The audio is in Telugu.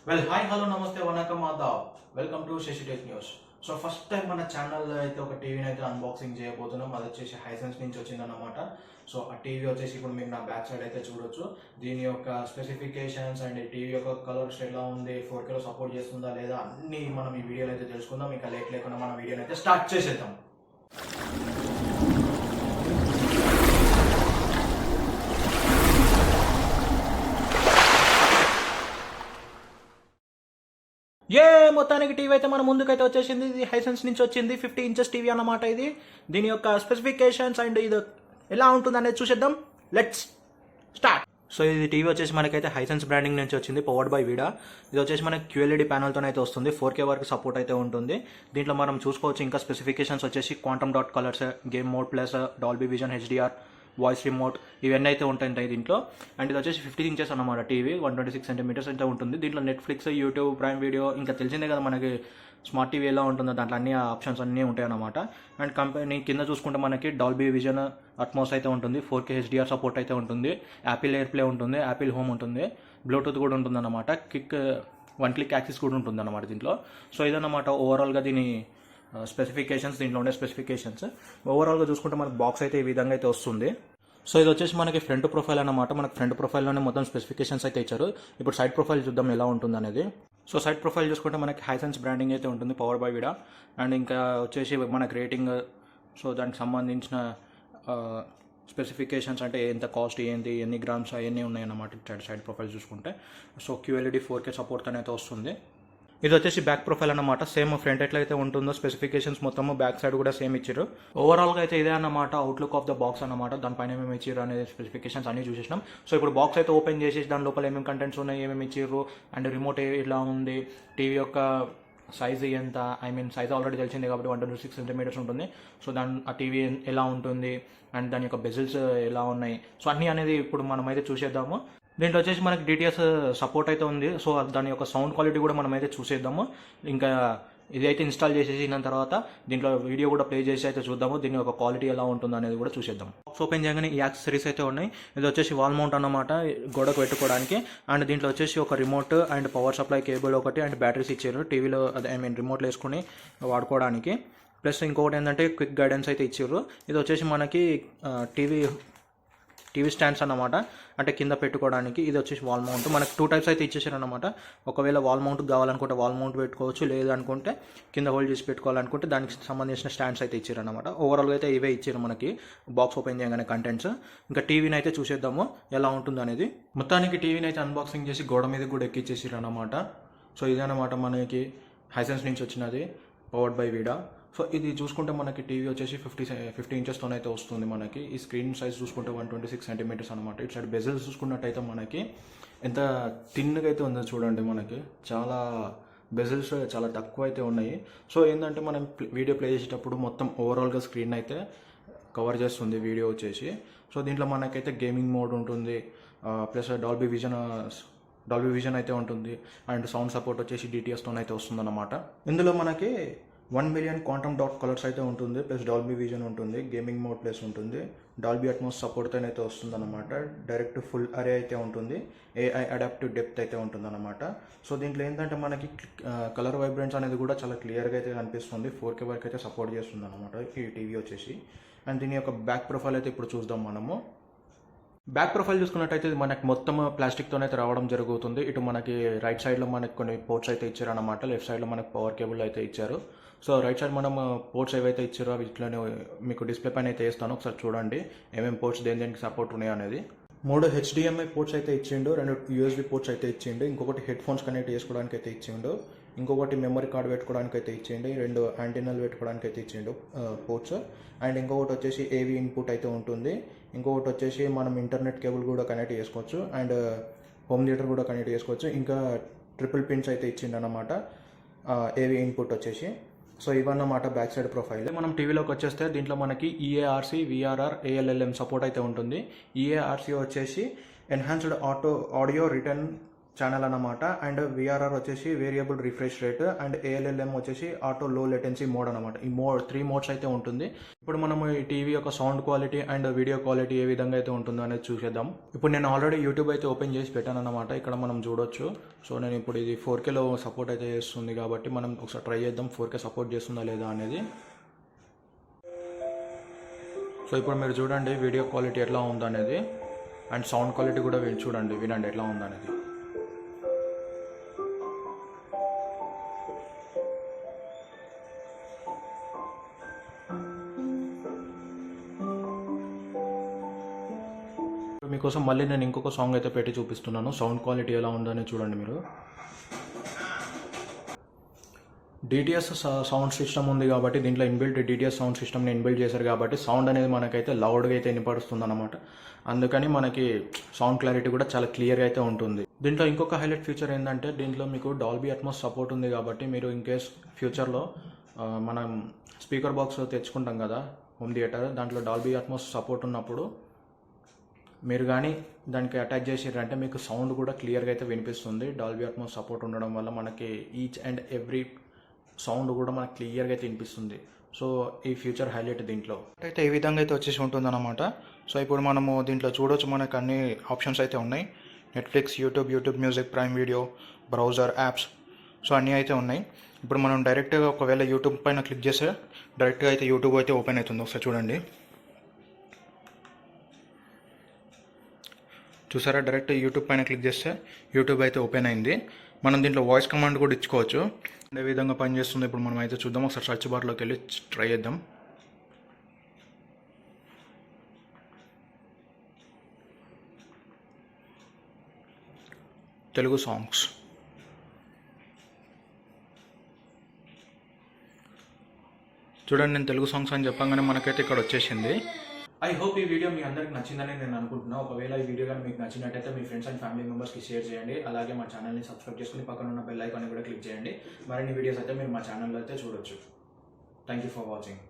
Well hi hello namaste vanakkam adaab welcome to Shashi tech news. So first time మన ఛానల్లో అయితే ఒక టీవీని అయితే అన్బాక్సింగ్ చేయబోతున్నాం. అది వచ్చేసి హైసెన్స్ నుంచి వచ్చిందన్నమాట. సో ఆ టీవీ వచ్చేసి ఇప్పుడు మీరు నా బ్యాక్ సైడ్ అయితే చూడొచ్చు. దీని యొక్క స్పెసిఫికేషన్స్ అండ్ టీవీ యొక్క కలర్స్ ఎలా ఉంది, 4K సపోర్ట్ చేస్తుందా లేదా అన్ని మనం ఈ వీడియోలో అయితే తెలుసుకుందాం. ఇంకా లేట్ లేకుండా మన వీడియోని అయితే స్టార్ట్ చేసేద్దాం. మొత్తానికి టీవీ అయితే మన ముందుకైతే వచ్చేసింది. ఇది హైసెన్స్ నుంచి వచ్చింది. 50 ఇంచెస్ టీవీ అన్నమాట. ఇది దీని యొక్క స్పెసిఫికేషన్స్ అండ్ ఇది ఎలా ఉంటుంది అనేది చూసేద్దాం. Let's start. సో ఇది టీవీ వచ్చేసి మనకైతే హైసెన్స్ బ్రాండింగ్ నుంచి వచ్చింది, పవర్డ్ బై వీడా. ఇది వచ్చేసి మనకి QLED ప్యానల్తో అయితే వస్తుంది. 4K వరకు సపోర్ట్ అయితే ఉంటుంది. దీంట్లో మనం చూసుకోవచ్చు. ఇంకా స్పెసిఫికేషన్స్ వచ్చేసి quantum dot colours, game mode plus Dolby vision, HDR, voice remote ఇవన్నీ అయితే ఉంటాయి దీంట్లో. అండ్ ఇది వచ్చేసి 50 ఇంచెస్ అన్నమాట టీవీ, 126 సెంటీమీటర్స్ అయితే ఉంటుంది. దీంట్లో నెట్ఫ్లిక్స్, యూట్యూబ్, ప్రైమ్ వీడియో ఇంకా తెలిసిందే కదా మనకి స్మార్ట్ టీవీ ఎలా ఉంటుందో దాంట్లో అన్ని ఆప్షన్స్ అన్నీ ఉంటాయి అన్నమాట. అండ్ కంపెనీ కింద చూసుకుంటే మనకి డాల్బీ విజన్, అట్మోస్ అయితే ఉంటుంది, 4K HDR సపోర్ట్ అయితే ఉంటుంది, యాపిల్ ఎయిర్ ప్లే ఉంటుంది, యాపిల్ హోమ్ ఉంటుంది, బ్లూటూత్ కూడా ఉంటుంది అన్నమాట, వన్ క్లిక్ యాక్సెస్ కూడా ఉంటుంది అన్నమాట దీంట్లో. సో ఇదన్నమాట ఓవరాల్గా దీని స్పెసిఫికేషన్స్. దీంట్లో ఉండే స్పెసిఫికేషన్స్ ఓవరాల్గా చూసుకుంటే మనకి బాక్స్ అయితే ఈ విధంగా అయితే వస్తుంది. సో ఇది వచ్చేసి మనకి ఫ్రంట్ ప్రొఫైల్ అన్నమాట. మనకి ఫ్రంట్ ప్రొఫైల్లోనే మొత్తం స్పెసిఫికేషన్స్ అయితే ఇచ్చారు. ఇప్పుడు సైడ్ ప్రొఫైల్ చూద్దాం ఎలా ఉంటుంది అనేది. సో సైడ్ ప్రొఫైల్ చూసుకుంటే మనకి హైసెన్స్ బ్రాండింగ్ అయితే ఉంటుంది, పవర్ బై వీడా. అండ్ ఇంకా వచ్చేసి మనకి రేటింగ్, సో దానికి సంబంధించిన స్పెసిఫికేషన్స్ అంటే ఎంత కాస్ట్, ఏంటి, ఎన్ని గ్రామ్స్ అవన్నీ ఉన్నాయన్నమాట సైడ్ ప్రొఫైల్ చూసుకుంటే. సో QLED 4K సపోర్ట్ అయితే వస్తుంది. ఇది వచ్చేసి బ్యాక్ ప్రొఫైల్ అన్నమాట. సేమ్ ఫ్రంట్ ఎట్లయితే ఉంటుందో స్పెసిఫికేషన్స్ మొత్తము బ్యాక్ సైడ్ కూడా సేమ్ ఇచ్చారు. ఓవరాల్గా అయితే ఇదే అన్నమాట అవుట్లుక్ ఆఫ్ ద బాక్స్ అన్నమాట. దానిపైన ఏమేమి ఇచ్చారు అనేది స్పెసిఫికేషన్స్ అన్ని చూసేసినాం. సో ఇప్పుడు బాక్స్ అయితే ఓపెన్ చేసేసి దాని లోపల ఏమేమి కంటెంట్స్ ఉన్నాయి, ఏమేమి ఇచ్చారు, అండ్ రిమోట్ ఎలా ఉంది, టీవీ యొక్క సైజ్ ఎంత, సైజ్ ఆల్రెడీ తెలిసింది కాబట్టి 126 సెంటీమీటర్స్ ఉంటుంది. సో ఆ టీవీ ఎలా ఉంటుంది అండ్ దాని యొక్క బెజిల్స్ ఎలా ఉన్నాయి, సో అన్నీ అనేది ఇప్పుడు మనమైతే చూసేద్దాము. దీంట్లో వచ్చేసి మనకి DTS సపోర్ట్ అయితే ఉంది. సో దాని యొక్క సౌండ్ క్వాలిటీ కూడా మనం అయితే చూసేద్దాము. ఇంకా ఇదైతే ఇన్స్టాల్ చేసేసిన తర్వాత దీంట్లో వీడియో కూడా ప్లే చేసి అయితే చూద్దాము. దీని యొక్క క్వాలిటీ ఎలా ఉంటుందో అనేది కూడా చూసేద్దాం. బాక్స్ ఓపెన్ చేయగానే ఈ యాక్సెసరీస్ అయితే ఉన్నాయి. ఇది వచ్చేసి వాల్ మౌంట్ అన్నమాట, గోడకు పెట్టుకోవడానికి. అండ్ దీంట్లో వచ్చేసి ఒక remote and power supply cable ఒకటి అండ్ బ్యాటరీస్ ఇచ్చారు టీవీలో, రిమోట్లో వేసుకుని వాడుకోవడానికి. ప్లస్ ఇంకొకటి ఏంటంటే క్విక్ గైడెన్స్ అయితే ఇచ్చారు. ఇది వచ్చేసి మనకి టీవీ స్టాండ్స్ అన్నమాట, అంటే కింద పెట్టుకోవడానికి. ఇది వచ్చేసి వాల్ మౌంట్. మనకి 2 టైప్స్ అయితే ఇచ్చేసారు అనమాట. ఒకవేళ వాల్ మౌంట్ కావాలనుకుంటే వాల్ మౌంట్ పెట్టుకోవచ్చు, లేదనుకుంటే కింద హోల్డ్ చేసి పెట్టుకోవాలనుకుంటే దానికి సంబంధించిన స్టాండ్స్ అయితే ఇచ్చారు అనమాట. ఓవరాల్గా అయితే ఇవే ఇచ్చారు మనకి బాక్స్ ఓపెన్ చేయగానే కంటెంట్స్. ఇంకా టీవీని అయితే చూసేద్దాము ఎలా ఉంటుంది అనేది. మొత్తానికి టీవీని అయితే అన్బాక్సింగ్ చేసి గోడ మీద కూడా ఎక్కిచ్చేసారు అనమాట. సో ఇదన్నమాట మనకి హైసెన్స్ నుంచి వచ్చినది, పవర్డ్ బై వీడా. సో ఇది చూసుకుంటే మనకి టీవీ వచ్చేసి 50 ఇంచెస్తో అయితే వస్తుంది మనకి. ఈ స్క్రీన్ సైజ్ చూసుకుంటే 126 సెంటీమీటర్స్ అనమాట. ఇటు సైడ్ బెజల్స్ చూసుకున్నట్టయితే మనకి ఎంత థిన్గా అయితే ఉందో చూడండి. మనకి చాలా బెజల్స్ చాలా తక్కువ అయితే ఉన్నాయి. సో ఏంటంటే మనం వీడియో ప్లే చేసేటప్పుడు మొత్తం ఓవరాల్గా స్క్రీన్ అయితే కవర్ చేస్తుంది వీడియో వచ్చేసి. సో దీంట్లో మనకైతే గేమింగ్ మోడ్ ఉంటుంది, ప్లస్ డాల్బీ విజన్ అయితే ఉంటుంది. అండ్ సౌండ్ సపోర్ట్ వచ్చేసి DTSతో అయితే వస్తుందన్నమాట. ఇందులో మనకి 1 మిలియన్ క్వాంటమ్ డాట్ కలర్స్ అయితే ఉంటుంది, ప్లస్ డాల్బీ విజన్ ఉంటుంది, గేమింగ్ మోడ్ ప్లస్ ఉంటుంది, డాల్బీ అట్మోస్ సపోర్ట్తో అయితే వస్తుంది అనమాట. డైరెక్ట్ ఫుల్ అరే అయితే ఉంటుంది, AI అడాప్టివ్ డెప్త్ అయితే ఉంటుంది అనమాట. సో దీంట్లో ఏంటంటే మనకి కలర్ వైబ్రెన్స్ అనేది కూడా చాలా క్లియర్గా అయితే కనిపిస్తుంది. 4K వరకు అయితే సపోర్ట్ చేస్తుంది అనమాట ఈ టీవీ వచ్చేసి. అండ్ దీని యొక్క బ్యాక్ ప్రొఫైల్ అయితే ఇప్పుడు చూద్దాం మనము. బ్యాక్ ప్రొఫైల్ చూసుకున్నట్టయితే మనకి మొత్తం ప్లాస్టిక్తోనైతే రావడం జరుగుతుంది. ఇటు మనకి రైట్ సైడ్లో మనకి కొన్ని పోర్ట్స్ అయితే ఇచ్చారు అనమాట, లెఫ్ట్ సైడ్లో మనకి పవర్ కేబుల్ అయితే ఇచ్చారు. సో రైట్ సైడ్ మనం పోర్ట్స్ ఏవైతే ఇచ్చారో వీటిలోనే మీకు డిస్ప్లే పైన అయితే వేస్తాను, ఒకసారి చూడండి ఏమేమి పోర్ట్స్ దేనికి సపోర్ట్ ఉన్నాయి అనేది. 3 HDMI పోర్ట్స్ అయితే ఇచ్చిండు, 2 USB పోర్ట్స్ అయితే ఇచ్చిండు, ఇంకొకటి హెడ్ ఫోన్స్ కనెక్ట్ చేసుకోవడానికి అయితే ఇచ్చిండు, ఇంకొకటి మెమరీ కార్డ్ పెట్టుకోవడానికి అయితే ఇచ్చిండు, 2 యాంటీనాలు పెట్టుకోవడానికి అయితే ఇచ్చిండు పోర్ట్స్. అండ్ ఇంకొకటి వచ్చేసి AV ఇన్పుట్ అయితే ఉంటుంది, ఇంకొకటి వచ్చేసి మనం ఇంటర్నెట్ కేబుల్ కూడా కనెక్ట్ చేసుకోవచ్చు, అండ్ హోమ్ థియేటర్ కూడా కనెక్ట్ చేసుకోవచ్చు. ఇంకా ట్రిపుల్ పిన్స్ అయితే ఇచ్చిండు అనమాట AV ఇన్పుట్ వచ్చేసి. సో ఇవన్నమాట బ్యాక్ సైడ్ ప్రొఫైల్. మనం టీవీలోకి వచ్చేస్తే దీంట్లో మనకి eARC, VRR, ALLM సపోర్ట్ అయితే ఉంటుంది. eARC వచ్చేసి ఎన్హాన్స్డ్ ఆడియో రిటర్న్ ఛానల్ అన్నమాట. అండ్ విఆర్ఆర్ వచ్చేసి వేరియబుల్ రిఫ్రెష్ రేట్, అండ్ ఏఎల్ఎల్ఎం వచ్చేసి ఆటో లో లెటెన్సీ మోడ్ అనమాట. ఈ 3 మోడ్స్ అయితే ఉంటుంది. ఇప్పుడు మనము ఈ టీవీ యొక్క sound quality and video quality ఏ విధంగా అయితే ఉంటుందో అనేది చూసేద్దాం. ఇప్పుడు నేను ఆల్రెడీ యూట్యూబ్ అయితే ఓపెన్ చేసి పెట్టాను అనమాట. ఇక్కడ మనం చూడొచ్చు. సో నేను ఇప్పుడు ఇది 4Kలో సపోర్ట్ అయితే చేస్తుంది కాబట్టి మనం ఒకసారి ట్రై చేద్దాం 4K సపోర్ట్ చేస్తుందా లేదా అనేది. సో ఇప్పుడు మీరు చూడండి వీడియో క్వాలిటీ ఎట్లా ఉందనేది, అండ్ సౌండ్ క్వాలిటీ కూడా చూడండి, వినండి ఎట్లా ఉందనేది. మీకోసం మళ్ళీ నేను ఇంకొక సాంగ్ అయితే పెట్టి చూపిస్తున్నాను. సౌండ్ క్వాలిటీ ఎలా ఉందని చూడండి మీరు. డిటిఎస్ సౌండ్ సిస్టమ్ ఉంది కాబట్టి దీంట్లో ఇన్బిల్ట్ డిటిఎస్ సౌండ్ సిస్టమ్ని ఇన్బిల్ట్ చేశారు కాబట్టి సౌండ్ అనేది మనకైతే లౌడ్గా అయితే వినపడుతుంది అనమాట. అందుకని మనకి సౌండ్ క్లారిటీ కూడా చాలా క్లియర్గా అయితే ఉంటుంది. దీంట్లో ఇంకొక హైలైట్ ఫీచర్ ఏంటంటే దీంట్లో మీకు డాల్బీ అట్మాస్ సపోర్ట్ ఉంది కాబట్టి మీరు ఇన్ కేస్ ఫ్యూచర్లో మనం స్పీకర్ బాక్స్ తెచ్చుకుంటాం కదా హోమ్ థియేటర్, దాంట్లో డాల్బీ అట్మాస్ సపోర్ట్ ఉన్నప్పుడు మీరు కానీ దానికి అటాచ్ చేసిరంటే మీకు సౌండ్ కూడా క్లియర్గా అయితే వినిపిస్తుంది. డాల్బీ అట్మాస్ సపోర్ట్ ఉండడం వల్ల మనకి ఈచ్ అండ్ ఎవ్రీ సౌండ్ కూడా మనకు క్లియర్గా అయితే వినిపిస్తుంది. సో ఈ ఫ్యూచర్ హైలైట్ దీంట్లో అయితే ఈ విధంగా అయితే వచ్చేసి ఉంటుందన్నమాట. సో ఇప్పుడు మనము దీంట్లో చూడొచ్చు, మనకు అన్ని ఆప్షన్స్ అయితే ఉన్నాయి. Netflix, YouTube music, prime video, browser, apps, so అన్నీ అయితే ఉన్నాయి. ఇప్పుడు మనం డైరెక్ట్గా ఒకవేళ యూట్యూబ్ పైన క్లిక్ చేస్తే డైరెక్ట్గా అయితే యూట్యూబ్ అయితే ఓపెన్ అవుతుంది. ఒకసారి చూడండి, చూసారా, డైరెక్ట్ యూట్యూబ్ పైన క్లిక్ చేస్తే యూట్యూబ్ అయితే ఓపెన్ అయింది. మనం దీంట్లో వాయిస్ కమాండ్ కూడా ఇచ్చుకోవచ్చు. ఏ విధంగా పనిచేస్తుంది ఇప్పుడు మనం అయితే చూద్దాం. ఒకసారి సర్చ్ బార్లోకి వెళ్ళి ట్రై చేద్దాం. తెలుగు సాంగ్స్, చూడండి, నేను తెలుగు సాంగ్స్ అని చెప్పగానే మనకైతే ఇక్కడ వచ్చేసింది. ఐ హోప్ ఈ వీడియో మీ అందరికి నచ్చిందని నేను అనుకుంటున్నాను. ఒకవేళ ఈ వీడియో కానీ మీకు నచ్చినట్టయితే మీ ఫ్రెండ్స్ అండ్ ఫ్యామిలీ మెంబర్స్కి షేర్ చేయండి. అలాగే మా ఛానల్ని సబ్స్క్రైబ్ చేసుకుని పక్కన ఉన్న బెల్ ఐకాన్ని కూడా క్లిక్ చేయండి. మరిన్ని వీడియోస్ అయితే మీరు మా ఛానల్లో అయితే చూడొచ్చు. Thank you for watching.